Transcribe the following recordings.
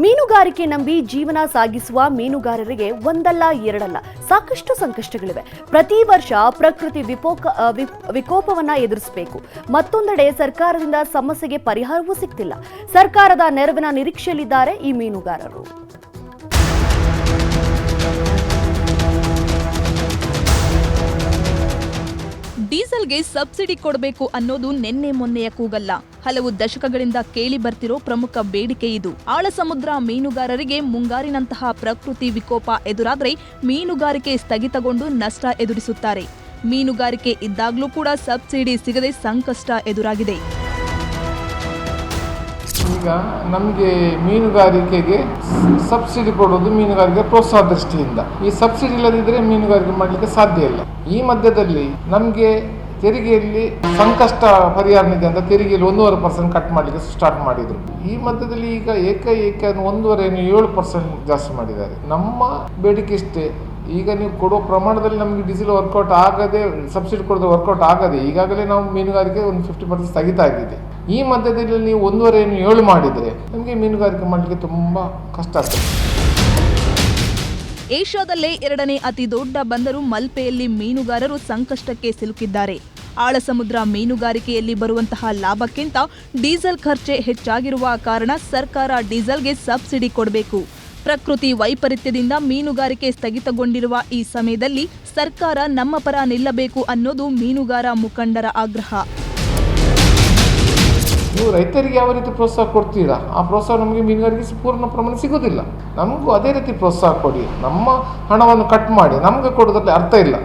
ಮೀನುಗಾರಿಕೆ ನಂಬಿ ಜೀವನ ಸಾಗಿಸುವ ಮೀನುಗಾರರಿಗೆ ಒಂದಲ್ಲ ಎರಡಲ್ಲ ಸಾಕಷ್ಟು ಸಂಕಷ್ಟಗಳಿವೆ. ಪ್ರತಿ ವರ್ಷ ಪ್ರಕೃತಿ ವಿಕೋಪವನ್ನ ಎದುರಿಸಬೇಕು. ಮತ್ತೊಂದೆಡೆ ಸರ್ಕಾರದಿಂದ ಸಮಸ್ಯೆಗೆ ಪರಿಹಾರವೂ ಸಿಗ್ತಿಲ್ಲ. ಸರ್ಕಾರದ ನೆರವಿನ ನಿರೀಕ್ಷೆಯಲ್ಲಿದ್ದಾರೆ ಈ ಮೀನುಗಾರರು. ಡೀಸೆಲ್ಗೆ ಸಬ್ಸಿಡಿ ಕೊಡಬೇಕು ಅನ್ನೋದು ನಿನ್ನೆ ಮೊನ್ನೆಯ ಕೂಗಲ್ಲ. ಹಲವು ದಶಕಗಳಿಂದ ಕೇಳಿ ಬರ್ತಿರೋ ಪ್ರಮುಖ ಬೇಡಿಕೆ ಇದು. ಆಳಸಮುದ್ರ ಮೀನುಗಾರರಿಗೆ ಮುಂಗಾರಿನಂತಹ ಪ್ರಕೃತಿ ವಿಕೋಪ ಎದುರಾದ್ರೆ ಮೀನುಗಾರಿಕೆ ಸ್ಥಗಿತಗೊಂಡು ನಷ್ಟ ಎದುರಿಸುತ್ತಾರೆ. ಮೀನುಗಾರಿಕೆ ಇದ್ದಾಗಲೂ ಕೂಡ ಸಬ್ಸಿಡಿ ಸಿಗದೆ ಸಂಕಷ್ಟ ಎದುರಾಗಿದೆ. ಈಗ ನಮಗೆ ಮೀನುಗಾರಿಕೆಗೆ ಸಬ್ಸಿಡಿ ಕೊಡೋದು ಮೀನುಗಾರಿಕೆ ಪ್ರೋತ್ಸಾಹ ದೃಷ್ಟಿಯಿಂದ. ಈ ಸಬ್ಸಿಡಿ ಇಲ್ಲದಿದ್ದರೆ ಮೀನುಗಾರಿಕೆ ಮಾಡಲಿಕ್ಕೆ ಸಾಧ್ಯ ಇಲ್ಲ. ಈ ಮಧ್ಯದಲ್ಲಿ ನಮಗೆ ತೆರಿಗೆಯಲ್ಲಿ ಸಂಕಷ್ಟ ಪರಿಹಾರ ನಿಧಿ ಅಂತ ತೆರಿಗೆಯಲ್ಲಿ 1.5% ಕಟ್ ಮಾಡಲಿಕ್ಕೆ ಸ್ಟಾರ್ಟ್ ಮಾಡಿದರು. ಈ ಮಧ್ಯದಲ್ಲಿ ಈಗ ಏಕೈಕ 1.7% ಜಾಸ್ತಿ ಮಾಡಿದ್ದಾರೆ. ನಮ್ಮ ಬೇಡಿಕೆ ಇಷ್ಟೇ, ಈಗ ನೀವು ಕೊಡುವ ಪ್ರಮಾಣದಲ್ಲಿ ನಮಗೆ ಡೀಸೆಲ್ ವರ್ಕೌಟ್ ಆಗದೆ, ಸಬ್ಸಿಡಿ ಕೊಡೋದು ವರ್ಕೌಟ್ ಆಗದೆ ಈಗಾಗಲೇ ನಾವು ಮೀನುಗಾರಿಕೆ ಒಂದು 50% ಸ್ಥಗಿತ ಆಗಿದೆ. ಈ ಮಧ್ಯದಲ್ಲಿ ನೀವು 1.7 ಮಾಡಿದರೆ ನಮಗೆ ಮೀನುಗಾರಿಕೆ ಮಾಡಲಿಕ್ಕೆ ತುಂಬ ಕಷ್ಟ ಆಗ್ತದೆ. ಏಷ್ಯಾದಲ್ಲೇ 2ನೇ ಅತಿ ದೊಡ್ಡ ಬಂದರು ಮಲ್ಪೆಯಲ್ಲಿ ಮೀನುಗಾರರು ಸಂಕಷ್ಟಕ್ಕೆ ಸಿಲುಕಿದ್ದಾರೆ. ಆಳಸಮುದ್ರ ಮೀನುಗಾರಿಕೆಯಲ್ಲಿ ಬರುವಂತಹ ಲಾಭಕ್ಕಿಂತ ಡೀಸೆಲ್ ಖರ್ಚೆ ಹೆಚ್ಚಾಗಿರುವ ಕಾರಣ ಸರ್ಕಾರ ಡೀಸೆಲ್ಗೆ ಸಬ್ಸಿಡಿ ಕೊಡಬೇಕು. ಪ್ರಕೃತಿ ವೈಪರೀತ್ಯದಿಂದ ಮೀನುಗಾರಿಕೆ ಸ್ಥಗಿತಗೊಂಡಿರುವ ಈ ಸಮಯದಲ್ಲಿ ಸರ್ಕಾರ ನಮ್ಮ ಪರ ನಿಲ್ಲಬೇಕು ಅನ್ನೋದು ಮೀನುಗಾರ ಮುಖಂಡರ ಆಗ್ರಹ. ನೀವು ರೈತರಿಗೆ ಯಾವ ರೀತಿ ಪ್ರೋತ್ಸಾಹ ಕೊಡ್ತೀರಾ, ಆ ಪ್ರೋತ್ಸಾಹ ನಮಗೆ ಮೀನುಗಾರಿಕೆ ಪೂರ್ಣ ಪ್ರಮಾಣ ಸಿಗೋದಿಲ್ಲ. ನಮಗೂ ಅದೇ ರೀತಿ ಪ್ರೋತ್ಸಾಹ ಕೊಡಿ. ನಮ್ಮ ಹಣವನ್ನು ಕಟ್ ಮಾಡಿ ನಮಗೆ ಕೊಡೋದ್ರಲ್ಲಿ ಅರ್ಥ ಇಲ್ಲ.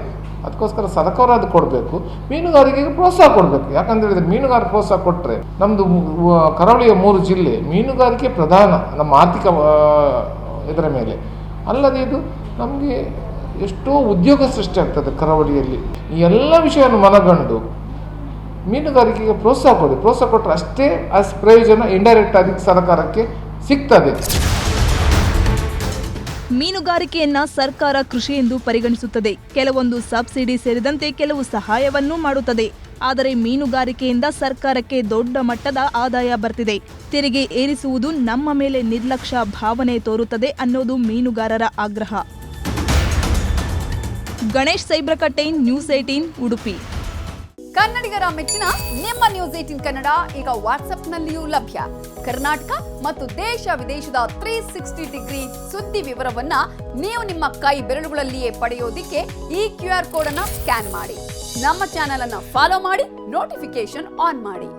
ಅದಕ್ಕೋಸ್ಕರ ಸರ್ಕಾರ ಅದು ಕೊಡಬೇಕು, ಮೀನುಗಾರಿಕೆಗೆ ಪ್ರೋತ್ಸಾಹ ಕೊಡಬೇಕು. ಯಾಕಂತ ಹೇಳಿದ್ರೆ ಮೀನುಗಾರ ಪ್ರೋತ್ಸಾಹ ಕೊಟ್ಟರೆ ನಮ್ಮದು ಕರಾವಳಿಯ 3 ಜಿಲ್ಲೆ ಮೀನುಗಾರಿಕೆ ಪ್ರಧಾನ ನಮ್ಮ ಆರ್ಥಿಕ ಇದರ ಮೇಲೆ. ಅಲ್ಲದೆ ಇದು ನಮಗೆ ಎಷ್ಟೋ ಉದ್ಯೋಗ ಸೃಷ್ಟಿ ಆಗ್ತದೆ ಕರಾವಳಿಯಲ್ಲಿ. ಈ ಎಲ್ಲ ವಿಷಯವನ್ನು ಮನಗಂಡು ಮೀನುಗಾರಿಕೆಗೆ ಪ್ರೋತ್ಸಾಹ ಕೊಡಿ. ಪ್ರೋತ್ಸಾಹ ಕೊಟ್ಟರೆ ಅಷ್ಟೇ ಪ್ರಯೋಜನ ಇಂಡೈರೆಕ್ಟ್ ಆಗಿ ಸರ್ಕಾರಕ್ಕೆ ಸಿಗ್ತದೆ. ಮೀನುಗಾರಿಕೆಯನ್ನ ಸರ್ಕಾರ ಕೃಷಿ ಎಂದು ಪರಿಗಣಿಸುತ್ತದೆ. ಕೆಲವೊಂದು ಸಬ್ಸಿಡಿ ಸೇರಿದಂತೆ ಕೆಲವು ಸಹಾಯವನ್ನೂ ಮಾಡುತ್ತದೆ. ಆದರೆ ಮೀನುಗಾರಿಕೆಯಿಂದ ಸರ್ಕಾರಕ್ಕೆ ದೊಡ್ಡ ಮಟ್ಟದ ಆದಾಯ ಬರ್ತಿದೆ. ತೆರಿಗೆ ಏರಿಸುವುದು ನಮ್ಮ ಮೇಲೆ ನಿರ್ಲಕ್ಷ್ಯ ಭಾವನೆ ತೋರುತ್ತದೆ ಅನ್ನೋದು ಮೀನುಗಾರರ ಆಗ್ರಹ. ಗಣೇಶ್ ಸೈಬ್ರಕಟ್ಟೆ, ನ್ಯೂಸ್ 18 ಉಡುಪಿ. ಕನ್ನಡಿಗರ ಮೆಚ್ಚಿನ ನಿಮ್ಮ ನ್ಯೂಸ್ 18 ಕನ್ನಡ ಈಗ ವಾಟ್ಸ್ಆಪ್ನಲ್ಲಿಯೂ ಲಭ್ಯ. ಕರ್ನಾಟಕ ಮತ್ತು ದೇಶ ವಿದೇಶದ 360 ಡಿಗ್ರಿ ಸುದ್ದಿ ವಿವರವನ್ನ ನೀವು ನಿಮ್ಮ ಕೈ ಬೆರಳುಗಳಲ್ಲಿಯೇ ಪಡೆಯೋದಿಕ್ಕೆ ಈ QR ಕೋಡ್ ಅನ್ನು ಸ್ಕ್ಯಾನ್ ಮಾಡಿ. ನಮ್ಮ ಚಾನೆಲ್ ಅನ್ನು ಫಾಲೋ ಮಾಡಿ, ನೋಟಿಫಿಕೇಶನ್ ಆನ್ ಮಾಡಿ.